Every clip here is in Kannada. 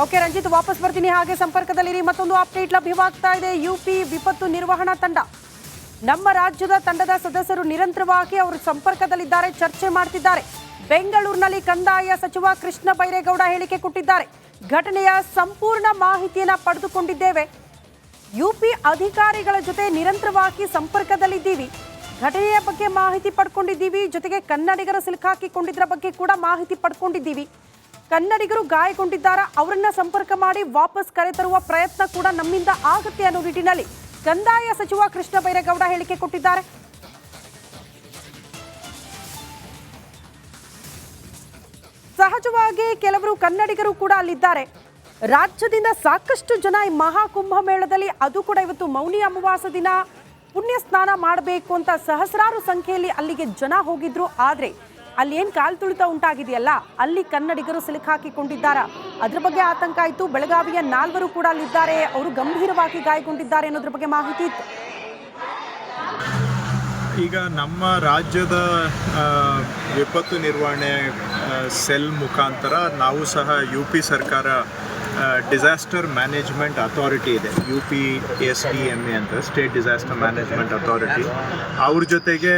ಓಕೆ ರಂಜಿತ್, ವಾಪಸ್ ಬರ್ತೀನಿ. ಹಾಗೆ ಸಂಪರ್ಕದಲ್ಲಿರಿ. ಮತ್ತೊಂದು ಅಪ್ಡೇಟ್ ಲಭ್ಯವಾಗ್ತಾ ಇದೆ. ಯುಪಿ ವಿಪತ್ತು ನಿರ್ವಹಣಾ ತಂಡ, ನಮ್ಮ ರಾಜ್ಯದ ತಂಡದ ಸದಸ್ಯರು ನಿರಂತರವಾಗಿ ಅವರು ಸಂಪರ್ಕದಲ್ಲಿದ್ದಾರೆ, ಚರ್ಚೆ ಮಾಡ್ತಿದ್ದಾರೆ. ಬೆಂಗಳೂರಿನಲ್ಲಿ ಕಂದಾಯ ಸಚಿವ ಕೃಷ್ಣ ಬೈರೇಗೌಡ ಹೇಳಿಕೆ ಕೊಟ್ಟಿದ್ದಾರೆ. ಘಟನೆಯ ಸಂಪೂರ್ಣ ಮಾಹಿತಿಯನ್ನ ಪಡೆದುಕೊಂಡಿದ್ದೇವೆ. ಯುಪಿ ಅಧಿಕಾರಿಗಳ ಜೊತೆ ನಿರಂತರವಾಗಿ ಸಂಪರ್ಕದಲ್ಲಿದ್ದೀವಿ. ಘಟನೆಯ ಬಗ್ಗೆ ಮಾಹಿತಿ ಪಡ್ಕೊಂಡಿದ್ದೀವಿ. ಜೊತೆಗೆ ಕನ್ನಡಿಗರ ಸಿಲುಕಾಕಿಕೊಂಡಿದ್ದರ ಬಗ್ಗೆ ಕೂಡ ಮಾಹಿತಿ ಪಡ್ಕೊಂಡಿದ್ದೀವಿ. ಕನ್ನಡಿಗರು ಗಾಯಗೊಂಡಿದ್ದಾರಾ, ಅವರನ್ನ ಸಂಪರ್ಕ ಮಾಡಿ ವಾಪಸ್ ಕರೆತರುವ ಪ್ರಯತ್ನ ಕೂಡ ನಮ್ಮಿಂದ ಆಗುತ್ತೆ ಅನ್ನೋ ನಿಟ್ಟಿನಲ್ಲಿ ಕಂದಾಯ ಸಚಿವ ಕೃಷ್ಣ ಬೈರೇಗೌಡ ಹೇಳಿಕೆ ಕೊಟ್ಟಿದ್ದಾರೆ. ಸಹಜವಾಗಿ ಕೆಲವರು ಕನ್ನಡಿಗರು ಕೂಡ ಅಲ್ಲಿದ್ದಾರೆ. ರಾಜ್ಯದಿಂದ ಸಾಕಷ್ಟು ಜನ ಈ ಮಹಾಕುಂಭ ಮೇಳದಲ್ಲಿ, ಅದು ಕೂಡ ಇವತ್ತು ಮೌನಿ ಅಮಾವಾಸ್ಯೆ ದಿನ ಪುಣ್ಯ ಸ್ನಾನ ಮಾಡಬೇಕು ಅಂತ ಸಹಸ್ರಾರು ಸಂಖ್ಯೆಯಲ್ಲಿ ಅಲ್ಲಿಗೆ ಜನ ಹೋಗಿದ್ರು. ಆದ್ರೆ ಅಲ್ಲಿ ಏನ್ ಕಾಲ್ ತುಳಿತ ಉಂಟಾಗಿದೆಯಲ್ಲ, ಅಲ್ಲಿ ಕನ್ನಡಿಗರು ಸಿಲುಕಾಕಿಕೊಂಡಿದ್ದಾರಾ, ಅದ್ರ ಬಗ್ಗೆ ಆತಂಕ ಆಯಿತು. ಬೆಳಗಾವಿಯ 4 ಕೂಡ ಅಲ್ಲಿದ್ದಾರೆ, ಅವರು ಗಂಭೀರವಾಗಿ ಗಾಯಗೊಂಡಿದ್ದಾರೆ ಅನ್ನೋದ್ರ ಬಗ್ಗೆ ಮಾಹಿತಿ ಇತ್ತು. ಈಗ ನಮ್ಮ ರಾಜ್ಯದ ವಿಪತ್ತು ನಿರ್ವಹಣೆ ಸೆಲ್ ಮುಖಾಂತರ ನಾವು ಸಹ UP ಸರ್ಕಾರ ಡಿಸಾಸ್ಟರ್ ಮ್ಯಾನೇಜ್ಮೆಂಟ್ ಅಥಾರಿಟಿ ಇದೆ, UPSDMA ಅಂತ, ಸ್ಟೇಟ್ ಡಿಸಾಸ್ಟರ್ ಮ್ಯಾನೇಜ್ಮೆಂಟ್ ಅಥಾರಿಟಿ, ಅವ್ರ ಜೊತೆಗೆ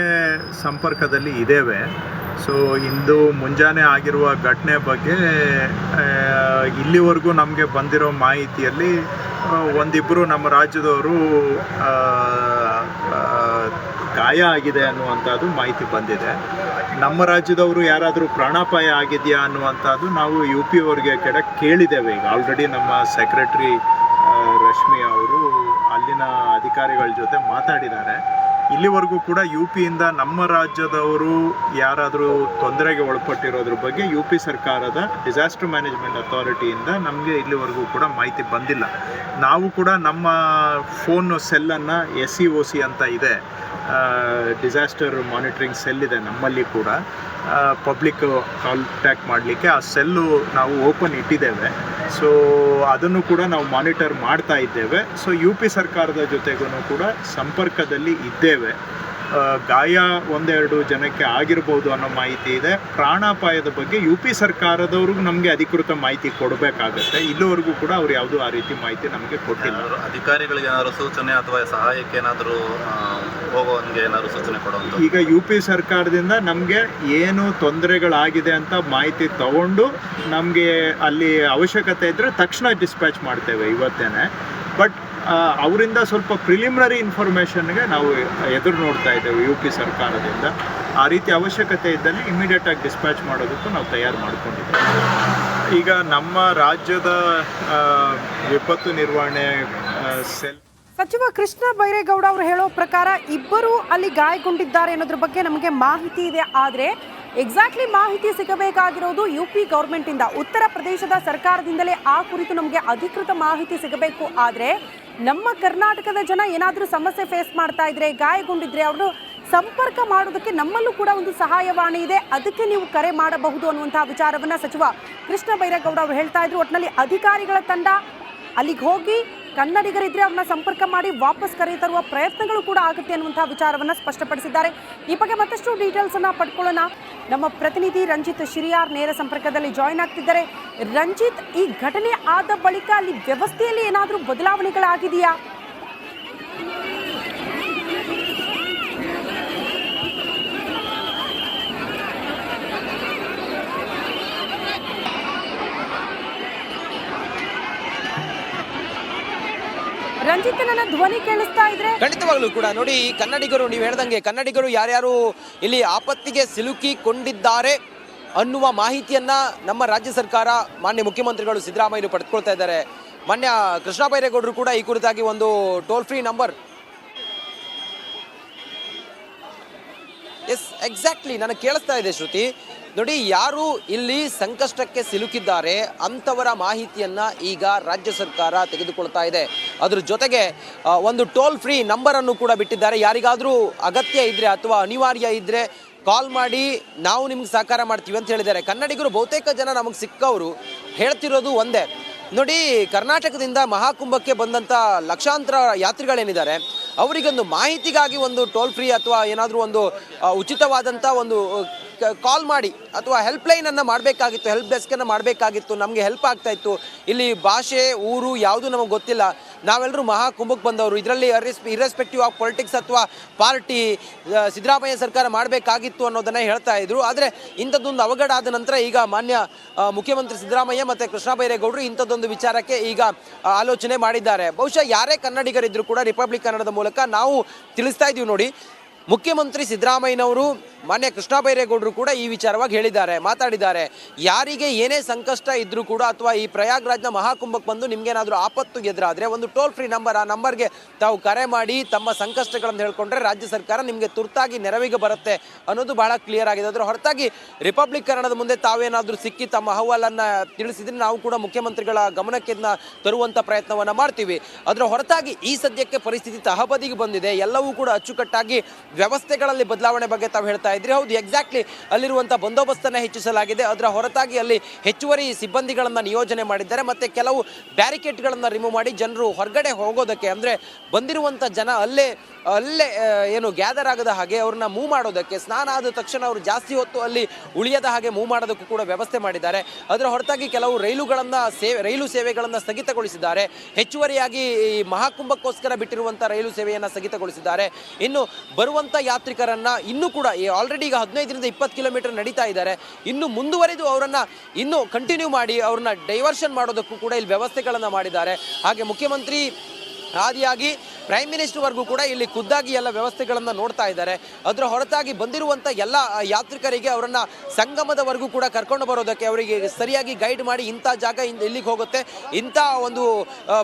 ಸಂಪರ್ಕದಲ್ಲಿ ಇದ್ದೇವೆ. ಸೊ ಇಂದು ಮುಂಜಾನೆ ಆಗಿರುವ ಘಟನೆ ಬಗ್ಗೆ ಇಲ್ಲಿವರೆಗೂ ನಮಗೆ ಬಂದಿರೋ ಮಾಹಿತಿಯಲ್ಲಿ ಒಂದಿಬ್ಬರು ನಮ್ಮ ರಾಜ್ಯದವರು ಗಾಯ ಆಗಿದೆ ಅನ್ನುವಂಥದ್ದು ಮಾಹಿತಿ ಬಂದಿದೆ. ನಮ್ಮ ರಾಜ್ಯದವರು ಯಾರಾದರೂ ಪ್ರಾಣಾಪಾಯ ಆಗಿದೆಯಾ ಅನ್ನುವಂಥದ್ದು ನಾವು UP ಅವ್ರಿಗೆ ಕೇಳಿದ್ದೇವೆ. ಈಗ ಆಲ್ರೆಡಿ ನಮ್ಮ ಸೆಕ್ರೆಟರಿ ರಶ್ಮಿ ಅವರು ಅಲ್ಲಿನ ಅಧಿಕಾರಿಗಳ ಜೊತೆ ಮಾತಾಡಿದ್ದಾರೆ. ಇಲ್ಲಿವರೆಗೂ ಕೂಡ UPಯಿಂದ ನಮ್ಮ ರಾಜ್ಯದವರು ಯಾರಾದರೂ ತೊಂದರೆಗೆ ಒಳಪಟ್ಟಿರೋದ್ರ ಬಗ್ಗೆ UP ಸರ್ಕಾರದ ಡಿಸಾಸ್ಟರ್ ಮ್ಯಾನೇಜ್ಮೆಂಟ್ ಅಥಾರಿಟಿಯಿಂದ ನಮಗೆ ಇಲ್ಲಿವರೆಗೂ ಕೂಡ ಮಾಹಿತಿ ಬಂದಿಲ್ಲ. ನಾವು ಕೂಡ ನಮ್ಮ ಫೋನ್ ಸೆಲ್ಲನ್ನು SEOC ಅಂತ ಇದೆ, ಡಿಸಾಸ್ಟರ್ ಮಾನಿಟರಿಂಗ್ ಸೆಲ್ ಇದೆ ನಮ್ಮಲ್ಲಿ ಕೂಡ, ಪಬ್ಲಿಕ್ ಕಾಂಟ್ಯಾಕ್ಟ್ ಮಾಡಲಿಕ್ಕೆ ಆ ಸೆಲ್ಲು ನಾವು ಓಪನ್ ಇಟ್ಟಿದ್ದೇವೆ. ಸೊ ಅದನ್ನು ಕೂಡ ನಾವು ಮಾನಿಟರ್ ಮಾಡ್ತಾ ಇದ್ದೇವೆ. ಸೊ UP ಸರ್ಕಾರದ ಜೊತೆಗೂ ಕೂಡ ಸಂಪರ್ಕದಲ್ಲಿ ಇದ್ದೇವೆ. ಗಾಯ 1-2 ಜನಕ್ಕೆ ಆಗಿರ್ಬೋದು ಅನ್ನೋ ಮಾಹಿತಿ ಇದೆ. ಪ್ರಾಣಾಪಾಯದ ಬಗ್ಗೆ UP ಸರ್ಕಾರದವ್ರಿಗೂ ನಮಗೆ ಅಧಿಕೃತ ಮಾಹಿತಿ ಕೊಡಬೇಕಾಗತ್ತೆ. ಇಲ್ಲಿವರೆಗೂ ಕೂಡ ಅವ್ರು ಯಾವುದೂ ಆ ರೀತಿ ಮಾಹಿತಿ ನಮಗೆ ಕೊಟ್ಟಿಲ್ಲ. ಅಧಿಕಾರಿಗಳಿಗೆ ಏನಾದರೂ ಸೂಚನೆ ಅಥವಾ ಸಹಾಯಕ್ಕೆ ಏನಾದರೂ ಹೋಗೋನ್ಗೆ ಏನಾದರೂ ಸೂಚನೆ ಕೊಡುವಂಥ ಈಗ UP ಸರ್ಕಾರದಿಂದ ನಮಗೆ ಏನು ತೊಂದರೆಗಳಾಗಿದೆ ಅಂತ ಮಾಹಿತಿ ತಗೊಂಡು ನಮಗೆ ಅಲ್ಲಿ ಅವಶ್ಯಕತೆ ಇದ್ದರೆ ತಕ್ಷಣ ಡಿಸ್ಪ್ಯಾಚ್ ಮಾಡ್ತೇವೆ ಇವತ್ತೇನೆ. ಬಟ್ ಅವರಿಂದ ಸ್ವಲ್ಪ ಪ್ರಿಲಿಮಿನರಿ ಇನ್ಫಾರ್ಮೇಷನ್ಗೆ ನಾವು ಎದುರು ನೋಡ್ತಾ ಇದ್ದೇವೆ UP ಸರ್ಕಾರದಿಂದ. ಆ ರೀತಿ ಅವಶ್ಯಕತೆ ಇದ್ದಲ್ಲಿ ಇಮಿಡಿಯೇಟಾಗಿ ಡಿಸ್ಪ್ಯಾಚ್ ಮಾಡೋದಕ್ಕೂ ನಾವು ತಯಾರು ಮಾಡ್ಕೊಂಡಿದ್ದೇವೆ. ಈಗ ನಮ್ಮ ರಾಜ್ಯದ ವಿಪತ್ತು ನಿರ್ವಹಣೆ ಸೆಲ್ ಸಚಿವ ಕೃಷ್ಣ ಬೈರೇಗೌಡ ಅವರು ಹೇಳೋ ಪ್ರಕಾರ ಇಬ್ಬರು ಅಲ್ಲಿ ಗಾಯಗೊಂಡಿದ್ದಾರೆ ಅನ್ನೋದ್ರ ಬಗ್ಗೆ ನಮಗೆ ಮಾಹಿತಿ ಇದೆ. ಆದರೆ ಎಕ್ಸಾಕ್ಟ್ಲಿ ಮಾಹಿತಿ ಸಿಗಬೇಕಾಗಿರೋದು UP ಗೌರ್ಮೆಂಟಿಂದ, ಉತ್ತರ ಪ್ರದೇಶದ ಸರ್ಕಾರದಿಂದಲೇ ಆ ಕುರಿತು ನಮಗೆ ಅಧಿಕೃತ ಮಾಹಿತಿ ಸಿಗಬೇಕು. ಆದರೆ ನಮ್ಮ ಕರ್ನಾಟಕದ ಜನ ಏನಾದರೂ ಸಮಸ್ಯೆ ಫೇಸ್ ಮಾಡ್ತಾ ಇದ್ರೆ, ಗಾಯಗೊಂಡಿದ್ರೆ ಅವ್ರನ್ನು ಸಂಪರ್ಕ ಮಾಡೋದಕ್ಕೆ ನಮ್ಮಲ್ಲೂ ಕೂಡ ಒಂದು ಸಹಾಯವಾಣಿ ಇದೆ, ಅದಕ್ಕೆ ನೀವು ಕರೆ ಮಾಡಬಹುದು ಅನ್ನುವಂತಹ ವಿಚಾರವನ್ನ ಸಚಿವ ಕೃಷ್ಣ ಬೈರೇಗೌಡ ಅವರು ಹೇಳ್ತಾ ಇದ್ರು. ಒಟ್ಟಿನಲ್ಲಿ ಅಧಿಕಾರಿಗಳ ತಂಡ ಅಲ್ಲಿಗೆ ಹೋಗಿ ಕನ್ನಡಿಗರಿದ್ರೆ ಅವ್ರನ್ನ ಸಂಪರ್ಕ ಮಾಡಿ ವಾಪಸ್ ಕರೆ ತರುವ ಪ್ರಯತ್ನಗಳು ಕೂಡ ಆಗುತ್ತೆ ಅನ್ನುವಂತಹ ವಿಚಾರವನ್ನ ಸ್ಪಷ್ಟಪಡಿಸಿದ್ದಾರೆ. ಈ ಬಗ್ಗೆ ಮತ್ತಷ್ಟು ಡೀಟೇಲ್ಸ್ ಅನ್ನ ಪಡ್ಕೊಳ್ಳೋಣ. ನಮ್ಮ ಪ್ರತಿನಿಧಿ ರಂಜಿತ್ ಶಿರಿಯಾರ್ ನೇರ ಸಂಪರ್ಕದಲ್ಲಿ ಜಾಯಿನ್ ಆಗ್ತಿದ್ದಾರೆ. ರಂಜಿತ್, ಈ ಘಟನೆ ಆದ ಬಳಿಕ ಅಲ್ಲಿ ವ್ಯವಸ್ಥೆಯಲ್ಲಿ ಏನಾದರೂ ಬದಲಾವಣೆಗಳಾಗಿದೆಯಾ? ರಂಜಿತ್, ನನ್ನ ಧ್ವನಿ ಕೇಳಿಸ್ತಾ ಇದ್ರೆ? ಖಂಡಿತವಾಗ್ಲೂ ಕೂಡ ನೋಡಿ, ಕನ್ನಡಿಗರು, ನೀವು ಹೇಳ್ದಂಗೆ ಕನ್ನಡಿಗರು ಯಾರ್ಯಾರು ಇಲ್ಲಿ ಆಪತ್ತಿಗೆ ಸಿಲುಕಿಕೊಂಡಿದ್ದಾರೆ ಅನ್ನುವ ಮಾಹಿತಿಯನ್ನ ನಮ್ಮ ರಾಜ್ಯ ಸರ್ಕಾರ, ಮಾನ್ಯ ಮುಖ್ಯಮಂತ್ರಿಗಳು ಸಿದ್ದರಾಮಯ್ಯ ಪಡೆದುಕೊಳ್ತಾ ಇದ್ದಾರೆ. ಮಾನ್ಯ ಕೃಷ್ಣ ಬೈರೇಗೌಡರು ಕೂಡ ಈ ಕುರಿತಾಗಿ ಒಂದು toll free number, yes exactly ನನಗೆ ಕೇಳಿಸ್ತಾ ಇದೆ ಶ್ರುತಿ. ನೋಡಿ, ಯಾರು ಇಲ್ಲಿ ಸಂಕಷ್ಟಕ್ಕೆ ಸಿಲುಕಿದ್ದಾರೆ ಅಂಥವರ ಮಾಹಿತಿಯನ್ನು ಈಗ ರಾಜ್ಯ ಸರ್ಕಾರ ತೆಗೆದುಕೊಳ್ತಾ ಇದೆ. ಅದ್ರ ಜೊತೆಗೆ ಒಂದು ಟೋಲ್ ಫ್ರೀ ನಂಬರನ್ನು ಕೂಡ ಬಿಟ್ಟಿದ್ದಾರೆ. ಯಾರಿಗಾದರೂ ಅಗತ್ಯ ಇದ್ದರೆ ಅಥವಾ ಅನಿವಾರ್ಯ ಇದ್ದರೆ ಕಾಲ್ ಮಾಡಿ, ನಾವು ನಿಮ್ಗೆ ಸಹಕಾರ ಮಾಡ್ತೀವಿ ಅಂತ ಹೇಳಿದ್ದಾರೆ. ಕನ್ನಡಿಗರು ಬಹುತೇಕ ಜನ ನಮಗೆ ಸಿಕ್ಕವರು ಹೇಳ್ತಿರೋದು ಒಂದೇ, ನೋಡಿ ಕರ್ನಾಟಕದಿಂದ ಮಹಾಕುಂಭಕ್ಕೆ ಬಂದಂಥ ಲಕ್ಷಾಂತರ ಯಾತ್ರಿಗಳೇನಿದ್ದಾರೆ ಅವರಿಗೊಂದು ಮಾಹಿತಿಗಾಗಿ ಒಂದು ಟೋಲ್ ಫ್ರೀ ಅಥವಾ ಏನಾದರೂ ಒಂದು ಉಚಿತವಾದಂಥ ಒಂದು ಕಾಲ್ ಮಾಡಿ ಅಥವಾ ಹೆಲ್ಪ್ಲೈನನ್ನು ಮಾಡಬೇಕಾಗಿತ್ತು, ಹೆಲ್ಪ್ ಡೆಸ್ಕನ್ನು ಮಾಡಬೇಕಾಗಿತ್ತು. ನಮಗೆ ಹೆಲ್ಪ್ ಆಗ್ತಾ ಇತ್ತು. ಇಲ್ಲಿ ಭಾಷೆ ಊರು ಯಾವುದು ನಮಗೆ ಗೊತ್ತಿಲ್ಲ, ನಾವೆಲ್ಲರೂ ಮಹಾಕುಂಭಕ್ಕೆ ಬಂದವರು. ಇದರಲ್ಲಿ ಇರ್ರೆಸ್ಪೆಕ್ಟಿವ್ ಆಫ್ ಪೊಲಿಟಿಕ್ಸ್ ಅಥವಾ ಪಾರ್ಟಿ ಸಿದ್ದರಾಮಯ್ಯ ಸರ್ಕಾರ ಮಾಡಬೇಕಾಗಿತ್ತು ಅನ್ನೋದನ್ನು ಹೇಳ್ತಾ ಇದ್ರು. ಆದರೆ ಇಂಥದ್ದೊಂದು ಅವಘಡ ಆದ ನಂತರ ಈಗ ಮಾನ್ಯ ಮುಖ್ಯಮಂತ್ರಿ ಸಿದ್ದರಾಮಯ್ಯ ಮತ್ತು ಕೃಷ್ಣ ಬೈರೇಗೌಡರು ಇಂಥದ್ದೊಂದು ವಿಚಾರಕ್ಕೆ ಈಗ ಆಲೋಚನೆ ಮಾಡಿದ್ದಾರೆ. ಬಹುಶಃ ಯಾರೇ ಕನ್ನಡಿಗರಿದ್ರು ಕೂಡ ರಿಪಬ್ಲಿಕ್ ಕನ್ನಡದ ಮೂಲಕ ನಾವು ತಿಳಿಸ್ತಾ ಇದ್ದೀವಿ ನೋಡಿ. ಮುಖ್ಯಮಂತ್ರಿ ಸಿದ್ದರಾಮಯ್ಯನವರು ಮಾನ್ಯ ಕೃಷ್ಣ ಬೈರೇಗೌಡರು ಕೂಡ ಈ ವಿಚಾರವಾಗಿ ಹೇಳಿದ್ದಾರೆ, ಮಾತಾಡಿದ್ದಾರೆ. ಯಾರಿಗೆ ಏನೇ ಸಂಕಷ್ಟ ಇದ್ರೂ ಕೂಡ ಅಥವಾ ಈ ಪ್ರಯಾಗ್ರಾಜ್ನ ಮಹಾಕುಂಭಕ್ಕೆ ಬಂದು ನಿಮ್ಗೇನಾದರೂ ಆಪತ್ತು ಎದುರಾದರೆ ಒಂದು ಟೋಲ್ ಫ್ರೀ ನಂಬರ್, ಆ ನಂಬರ್ಗೆ ತಾವು ಕರೆ ಮಾಡಿ ತಮ್ಮ ಸಂಕಷ್ಟಗಳನ್ನು ಹೇಳ್ಕೊಂಡ್ರೆ ರಾಜ್ಯ ಸರ್ಕಾರ ನಿಮಗೆ ತುರ್ತಾಗಿ ನೆರವಿಗೆ ಬರುತ್ತೆ ಅನ್ನೋದು ಬಹಳ ಕ್ಲಿಯರ್ ಆಗಿದೆ. ಅದರ ಹೊರತಾಗಿ ರಿಪಬ್ಲಿಕ್ ಕನ್ನಡದ ಮುಂದೆ ತಾವೇನಾದರೂ ಸಿಕ್ಕಿ ತಮ್ಮ ಅಹವಾಲನ್ನು ತಿಳಿಸಿದ್ರೆ ನಾವು ಕೂಡ ಮುಖ್ಯಮಂತ್ರಿಗಳ ಗಮನಕ್ಕೆ ಇದನ್ನ ತರುವಂಥ ಪ್ರಯತ್ನವನ್ನು ಮಾಡ್ತೀವಿ. ಅದರ ಹೊರತಾಗಿ ಈ ಸದ್ಯಕ್ಕೆ ಪರಿಸ್ಥಿತಿ ತಹಬದಿಗೆ ಬಂದಿದೆ. ಎಲ್ಲವೂ ಕೂಡ ಅಚ್ಚುಕಟ್ಟಾಗಿ ವ್ಯವಸ್ಥೆಗಳಲ್ಲಿ ಬದಲಾವಣೆ ಬಗ್ಗೆ ತಾವು ಹೇಳ್ತಾ ಇದ್ರಿ. ಹೌದು, ಎಕ್ಸಾಕ್ಟ್ಲಿ ಅಲ್ಲಿರುವಂಥ ಬಂದೋಬಸ್ತನ್ನು ಹೆಚ್ಚಿಸಲಾಗಿದೆ. ಅದರ ಹೊರತಾಗಿ ಅಲ್ಲಿ ಹೆಚ್ಚುವರಿ ಸಿಬ್ಬಂದಿಗಳನ್ನು ನಿಯೋಜನೆ ಮಾಡಿದ್ದಾರೆ ಮತ್ತು ಕೆಲವು ಬ್ಯಾರಿಕೇಡ್ಗಳನ್ನು ರಿಮೂವ್ ಮಾಡಿ ಜನರು ಹೊರಗಡೆ ಹೋಗೋದಕ್ಕೆ, ಅಂದರೆ ಬಂದಿರುವಂಥ ಜನ ಅಲ್ಲೇ ಏನು ಗ್ಯಾದರ್ ಆಗದ ಹಾಗೆ ಅವ್ರನ್ನ ಮೂವ್ ಮಾಡೋದಕ್ಕೆ, ಸ್ನಾನ ಆದ ತಕ್ಷಣ ಅವರು ಜಾಸ್ತಿ ಹೊತ್ತು ಅಲ್ಲಿ ಉಳಿಯದ ಹಾಗೆ ಮೂವ್ ಮಾಡೋದಕ್ಕೂ ಕೂಡ ವ್ಯವಸ್ಥೆ ಮಾಡಿದ್ದಾರೆ. ಅದರ ಹೊರತಾಗಿ ಕೆಲವು ರೈಲು ಸೇವೆಗಳನ್ನು ಸ್ಥಗಿತಗೊಳಿಸಿದ್ದಾರೆ. ಹೆಚ್ಚುವರಿಯಾಗಿ ಈ ಮಹಾಕುಂಭಕ್ಕೋಸ್ಕರ ಬಿಟ್ಟಿರುವಂಥ ರೈಲು ಸೇವೆಯನ್ನು ಸ್ಥಗಿತಗೊಳಿಸಿದ್ದಾರೆ. ಇನ್ನು ಬರುವಂಥ ಯಾತ್ರಿಕರನ್ನು ಇನ್ನೂ ಕೂಡ ಆಲ್ರೆಡಿ ಈಗ 15ರಿಂದ 20 ಕಿಲೋಮೀಟರ್ ನಡೀತಾ ಇದ್ದಾರೆ. ಇನ್ನು ಮುಂದುವರಿದು ಅವರನ್ನು ಇನ್ನೂ ಕಂಟಿನ್ಯೂ ಮಾಡಿ ಅವ್ರನ್ನ ಡೈವರ್ಷನ್ ಮಾಡೋದಕ್ಕೂ ಕೂಡ ಇಲ್ಲಿ ವ್ಯವಸ್ಥೆಗಳನ್ನು ಮಾಡಿದ್ದಾರೆ. ಹಾಗೆ ಮುಖ್ಯಮಂತ್ರಿ ಆದಿಯಾಗಿ ಪ್ರೈಮ್ ಮಿನಿಸ್ಟರ್ವರೆಗೂ ಕೂಡ ಇಲ್ಲಿ ಖುದ್ದಾಗಿ ಎಲ್ಲ ವ್ಯವಸ್ಥೆಗಳನ್ನು ನೋಡ್ತಾ ಇದ್ದಾರೆ. ಅದರ ಹೊರತಾಗಿ ಬಂದಿರುವಂಥ ಎಲ್ಲ ಯಾತ್ರಿಕರಿಗೆ ಅವರನ್ನು ಸಂಗಮದವರೆಗೂ ಕೂಡ ಕರ್ಕೊಂಡು ಬರೋದಕ್ಕೆ ಅವರಿಗೆ ಸರಿಯಾಗಿ ಗೈಡ್ ಮಾಡಿ ಇಂಥ ಜಾಗ ಎಲ್ಲಿಗೆ ಹೋಗುತ್ತೆ, ಇಂಥ ಒಂದು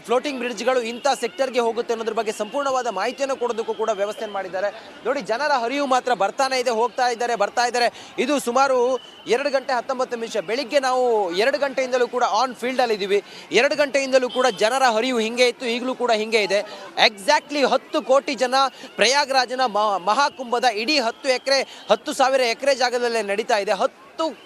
ಫ್ಲೋಟಿಂಗ್ ಬ್ರಿಡ್ಜ್ಗಳು ಇಂಥ ಸೆಕ್ಟರ್ಗೆ ಹೋಗುತ್ತೆ ಅನ್ನೋದ್ರ ಬಗ್ಗೆ ಸಂಪೂರ್ಣವಾದ ಮಾಹಿತಿಯನ್ನು ಕೊಡೋದಕ್ಕೂ ಕೂಡ ವ್ಯವಸ್ಥೆ ಮಾಡಿದ್ದಾರೆ. ನೋಡಿ, ಜನರ ಹರಿವು ಮಾತ್ರ ಬರ್ತಾನೆ ಇದೆ, ಹೋಗ್ತಾ ಇದ್ದಾರೆ. ಇದು ಸುಮಾರು 2 ಗಂಟೆ 19 ನಿಮಿಷ. ಬೆಳಿಗ್ಗೆ ನಾವು 2 ಗಂಟೆಯಿಂದಲೂ ಕೂಡ ಆನ್ ಫೀಲ್ಡಲ್ಲಿ ಇದ್ದೀವಿ. 2 ಗಂಟೆಯಿಂದಲೂ ಕೂಡ ಜನರ ಹರಿವು ಹಿಂಗೆ ಇತ್ತು, ಈಗಲೂ ಕೂಡ ಹಿಂಗೆ ಇದೆ. ಎಕ್ಸಾಕ್ಟ್ಲಿ 10 ಕೋಟಿ ಜನ ಪ್ರಯಾಗ್ರಾಜ್ನ ಮಹಾಕುಂಭದ ಇಡೀ 10,000 ಎಕರೆ ಜಾಗದಲ್ಲೇ ನಡೀತಾ ಇದೆ. 10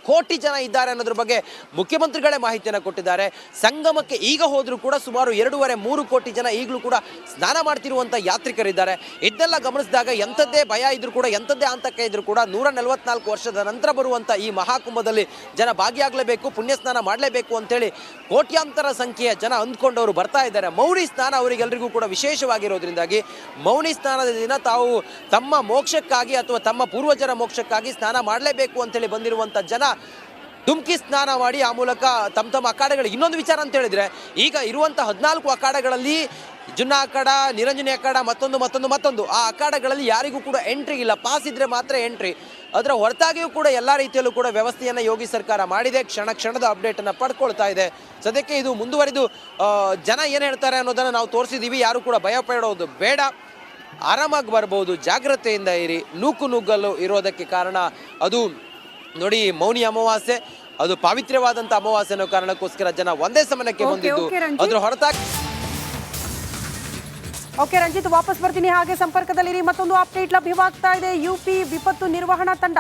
ಕೋಟಿ ಜನ ಇದ್ದಾರೆ ಅನ್ನೋದ್ರ ಬಗ್ಗೆ ಮುಖ್ಯಮಂತ್ರಿಗಳೇ ಮಾಹಿತಿಯನ್ನು ಕೊಟ್ಟಿದ್ದಾರೆ. ಸಂಗಮಕ್ಕೆ ಈಗ ಹೋದರೂ ಕೂಡ ಸುಮಾರು 2.5-3 ಕೋಟಿ ಜನ ಈಗಲೂ ಕೂಡ ಸ್ನಾನ ಮಾಡ್ತಿರುವಂಥ ಯಾತ್ರಿಕರಿದ್ದಾರೆ. ಇದನ್ನೆಲ್ಲ ಗಮನಿಸಿದಾಗ ಎಂಥದ್ದೇ ಭಯ ಇದ್ರೂ ಕೂಡ, ಎಂಥದ್ದೇ ಆತಂಕ ಇದ್ರೂ ಕೂಡ 144 ವರ್ಷದ ನಂತರ ಬರುವಂಥ ಈ ಮಹಾಕುಂಭದಲ್ಲಿ ಜನ ಭಾಗಿಯಾಗಲೇಬೇಕು, ಪುಣ್ಯ ಸ್ನಾನ ಮಾಡಲೇಬೇಕು ಅಂತೇಳಿ ಕೋಟ್ಯಾಂತರ ಸಂಖ್ಯೆಯ ಜನ ಅಂದ್ಕೊಂಡವರು ಬರ್ತಾ ಇದ್ದಾರೆ. ಮೌನಿ ಸ್ನಾನ ಅವರಿಗೆಲ್ಲರಿಗೂ ಕೂಡ ವಿಶೇಷವಾಗಿರೋದ್ರಿಂದಾಗಿ ಮೌನಿ ಸ್ನಾನದ ದಿನ ತಾವು ತಮ್ಮ ಮೋಕ್ಷಕ್ಕಾಗಿ ಅಥವಾ ತಮ್ಮ ಪೂರ್ವಜರ ಮೋಕ್ಷಕ್ಕಾಗಿ ಸ್ನಾನ ಮಾಡಲೇಬೇಕು ಅಂತೇಳಿ ಬಂದಿರುವಂಥ ಜನ ಡುಮ್ಕಿ ಸ್ನಾನ ಮಾಡಿ ಆ ಮೂಲಕ ತಮ್ಮ ಅಖಾಡಗಳಿಗೆ. ಇನ್ನೊಂದು ವಿಚಾರ ಅಂತ ಹೇಳಿದ್ರೆ, ಈಗ ಇರುವಂಥ 14 ಅಖಾಡಗಳಲ್ಲಿ ಜುನ್ನಾ ಅಖಾಡ, ನಿರಂಜನಿ ಅಖಾಡ, ಮತ್ತೊಂದು ಆ ಅಖಾಡಗಳಲ್ಲಿ ಯಾರಿಗೂ ಕೂಡ ಎಂಟ್ರಿ ಇಲ್ಲ, ಪಾಸ್ ಇದ್ರೆ ಮಾತ್ರ ಎಂಟ್ರಿ. ಅದರ ಹೊರತಾಗಿಯೂ ಕೂಡ ಎಲ್ಲ ರೀತಿಯಲ್ಲೂ ಕೂಡ ವ್ಯವಸ್ಥೆಯನ್ನು ಯೋಗಿ ಸರ್ಕಾರ ಮಾಡಿದೆ. ಕ್ಷಣದ ಅಪ್ಡೇಟನ್ನು ಪಡ್ಕೊಳ್ತಾ ಇದೆ. ಸದ್ಯಕ್ಕೆ ಇದು ಮುಂದುವರಿದು ಜನ ಏನು ಹೇಳ್ತಾರೆ ಅನ್ನೋದನ್ನು ನಾವು ತೋರಿಸಿದ್ದೀವಿ. ಯಾರು ಕೂಡ ಭಯ ಪಡೋದು ಬೇಡ, ಆರಾಮಾಗಿ ಬರ್ಬೋದು, ಜಾಗ್ರತೆಯಿಂದ ಇರಿ. ನುಗ್ಗಲು ಇರೋದಕ್ಕೆ ಕಾರಣ ಅದು ನೋಡಿ, ಮೌನಿ ಅಮಾವಾಸ್ಯೆ, ಅದು ಪಾವಿತ್ರ್ಯವಾದಂಥ ಅಮಾವಾಸ್ಯೆ ಅನ್ನೋ ಕಾರಣಕ್ಕೋಸ್ಕರ ಜನ ಒಂದೇ ಸಮಯಕ್ಕೆ ಬಂದಿದ್ದು. ಅದರ ಹೊರತಾಗಿ ಓಕೆ ರಂಜಿತ್, ವಾಪಸ್ ಬರ್ತೀನಿ. ಹಾಗೆ ಸಂಪರ್ಕದಲ್ಲಿರಿ. ಮತ್ತೊಂದು ಅಪ್ಡೇಟ್ ಲಭ್ಯವಾಗ್ತಾ ಇದೆ. ಯುಪಿ ವಿಪತ್ತು ನಿರ್ವಹಣಾ ತಂಡ,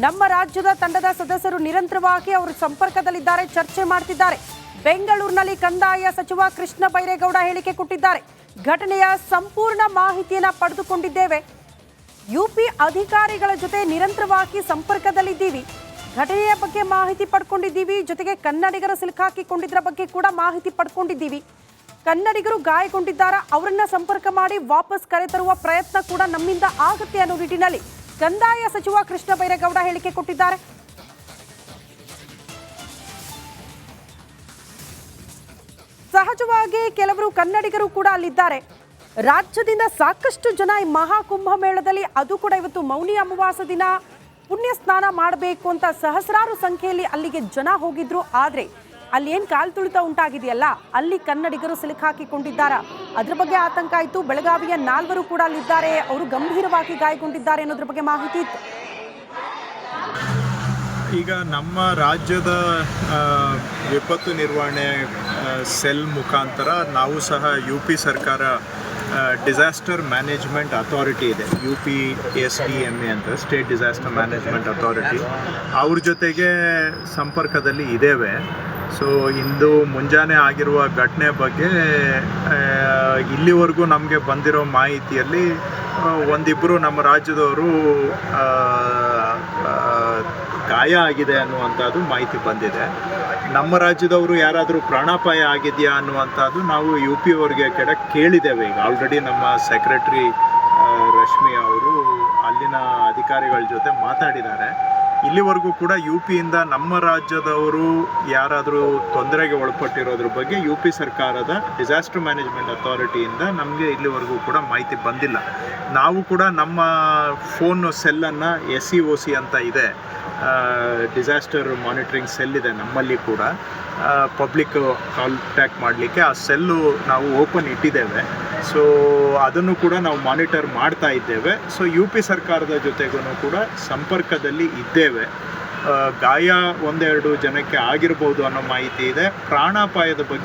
ನಮ್ಮ ರಾಜ್ಯದ ತಂಡದ ಸದಸ್ಯರು ನಿರಂತರವಾಗಿ ಅವರು ಸಂಪರ್ಕದಲ್ಲಿದ್ದಾರೆ, ಚರ್ಚೆ ಮಾಡ್ತಿದ್ದಾರೆ. ಬೆಂಗಳೂರಿನಲ್ಲಿ ಕಂದಾಯ ಸಚಿವ ಕೃಷ್ಣ ಬೈರೇಗೌಡ ಹೇಳಿಕೆ ಕೊಟ್ಟಿದ್ದಾರೆ. ಘಟನೆಯ ಸಂಪೂರ್ಣ ಮಾಹಿತಿಯನ್ನು ಪಡೆದುಕೊಂಡಿದ್ದೇವೆ. ಯುಪಿ ಅಧಿಕಾರಿಗಳ ಜೊತೆ ನಿರಂತರವಾಗಿ ಸಂಪರ್ಕದಲ್ಲಿದ್ದೀವಿ. ಘಟನೆಯ ಬಗ್ಗೆ ಮಾಹಿತಿ ಪಡ್ಕೊಂಡಿದ್ದೀವಿ. ಜೊತೆಗೆ ಕನ್ನಡಿಗರು ಸಿಲುಕಾಕಿಕೊಂಡಿದ್ದರ ಬಗ್ಗೆ ಕೂಡ ಮಾಹಿತಿ ಪಡ್ಕೊಂಡಿದ್ದೀವಿ. ಕನ್ನಡಿಗರು ಗಾಯಗೊಂಡಿದ್ದಾರಾ, ಅವರನ್ನ ಸಂಪರ್ಕ ಮಾಡಿ ವಾಪಸ್ ಕರೆತರುವ ಪ್ರಯತ್ನ ಕೂಡ ನಮ್ಮಿಂದ ಆಗುತ್ತೆ ಅನ್ನೋ ನಿಟ್ಟಿನಲ್ಲಿ ಕಂದಾಯ ಸಚಿವ ಕೃಷ್ಣ ಬೈರೇಗೌಡ ಹೇಳಿಕೆ ಕೊಟ್ಟಿದ್ದಾರೆ. ಸಹಜವಾಗಿ ಕೆಲವರು ಕನ್ನಡಿಗರು ಕೂಡ ಅಲ್ಲಿದ್ದಾರೆ. ರಾಜ್ಯದಿಂದ ಸಾಕಷ್ಟು ಜನ ಈ ಮಹಾಕುಂಭ ಮೇಳದಲ್ಲಿ, ಅದು ಕೂಡ ಇವತ್ತು ಮೌನಿ ಅಮಾವಾಸ್ಯೆ ದಿನ ಪುಣ್ಯ ಸ್ನಾನ ಮಾಡಬೇಕು ಅಂತ ಸಹಸ್ರಾರು ಸಂಖ್ಯೆಯಲ್ಲಿ ಅಲ್ಲಿಗೆ ಜನ ಹೋಗಿದ್ರು. ಆದರೆ ಅಲ್ಲಿ ಏನು ಕಾಲು ತುಳಿತ ಉಂಟಾಗಿದೆಯಲ್ಲ, ಅಲ್ಲಿ ಕನ್ನಡಿಗರು ಸಿಲುಕಾಕಿಕೊಂಡಿದ್ದಾರಾ, ಅದ್ರ ಬಗ್ಗೆ ಆತಂಕ ಆಯಿತು. ಬೆಳಗಾವಿಯ 4 ಕೂಡ ಅಲ್ಲಿದ್ದಾರೆ, ಅವರು ಗಂಭೀರವಾಗಿ ಗಾಯಗೊಂಡಿದ್ದಾರೆ ಅನ್ನೋದ್ರ ಬಗ್ಗೆ ಮಾಹಿತಿ ಇತ್ತು. ಈಗ ನಮ್ಮ ರಾಜ್ಯದ ವಿಪತ್ತು ನಿರ್ವಹಣೆ ಸೆಲ್ ಮುಖಾಂತರ ನಾವು ಸಹ UP ಸರ್ಕಾರ ಡಿಸಾಸ್ಟರ್ ಮ್ಯಾನೇಜ್ಮೆಂಟ್ ಅಥಾರಿಟಿ ಇದೆ, UPSDMA ಅಂತ, ಸ್ಟೇಟ್ ಡಿಸಾಸ್ಟರ್ ಮ್ಯಾನೇಜ್ಮೆಂಟ್ ಅಥಾರಿಟಿ, ಅವ್ರ ಜೊತೆಗೆ ಸಂಪರ್ಕದಲ್ಲಿ ಇದ್ದೇವೆ. ಸೊ ಇಂದು ಮುಂಜಾನೆ ಆಗಿರುವ ಘಟನೆ ಬಗ್ಗೆ ಇಲ್ಲಿವರೆಗೂ ನಮಗೆ ಬಂದಿರೋ ಮಾಹಿತಿಯಲ್ಲಿ ಒಂದಿಬ್ಬರು ನಮ್ಮ ರಾಜ್ಯದವರು ಗಾಯ ಆಗಿದೆ ಅನ್ನುವಂಥದ್ದು ಮಾಹಿತಿ ಬಂದಿದೆ. ನಮ್ಮ ರಾಜ್ಯದವರು ಯಾರಾದರೂ ಪ್ರಾಣಾಪಾಯ ಆಗಿದೆಯಾ ಅನ್ನುವಂಥದ್ದು ನಾವು ಯು ಪಿ ಅವ್ರಿಗೆ ಕೇಳಿದ್ದೇವೆ. ಈಗ ಆಲ್ರೆಡಿ ನಮ್ಮ ಸೆಕ್ರೆಟ್ರಿ ರಶ್ಮಿ ಅವರು ಅಲ್ಲಿನ ಅಧಿಕಾರಿಗಳ ಜೊತೆ ಮಾತಾಡಿದ್ದಾರೆ. ಇಲ್ಲಿವರೆಗೂ ಕೂಡ ಯು ಪಿಯಿಂದ ನಮ್ಮ ರಾಜ್ಯದವರು ಯಾರಾದರೂ ತೊಂದರೆಗೆ ಒಳಪಟ್ಟಿರೋದ್ರ ಬಗ್ಗೆ ಯು ಪಿ ಸರ್ಕಾರದ ಡಿಸಾಸ್ಟರ್ ಮ್ಯಾನೇಜ್ಮೆಂಟ್ ಅಥಾರಿಟಿಯಿಂದ ನಮಗೆ ಇಲ್ಲಿವರೆಗೂ ಕೂಡ ಮಾಹಿತಿ ಬಂದಿಲ್ಲ. ನಾವು ಕೂಡ ನಮ್ಮ ಫೋನ್ ಸೆಲ್ಲನ್ನು SEOC ಅಂತ ಇದೆ, ಡಿಸಾಸ್ಟರ್ ಮಾನಿಟರಿಂಗ್ ಸೆಲ್ ಇದೆ ನಮ್ಮಲ್ಲಿ ಕೂಡ, ಪಬ್ಲಿಕ್ ಕಾಂಟ್ಯಾಕ್ಟ್ ಮಾಡಲಿಕ್ಕೆ ಆ ಸೆಲ್ಲು ನಾವು ಓಪನ್ ಇಟ್ಟಿದ್ದೇವೆ. ಸೊ ಅದನ್ನು ಕೂಡ ನಾವು ಮಾನಿಟರ್ ಮಾಡ್ತಾ ಇದ್ದೇವೆ. ಸೊ ಯು ಪಿ ಸರ್ಕಾರದ ಜೊತೆಗೂ ಕೂಡ ಸಂಪರ್ಕದಲ್ಲಿ ಇದ್ದೇವೆ. ಗಾಯ ಒಂದೆರಡು ಜನಕ್ಕೆ ಆಗಿರ್ಬೋದು ಅನ್ನೋ ಮಾಹಿತಿ ಇದೆ. ಪ್ರಾಣಾಪಾಯದ ಬಗ್ಗೆ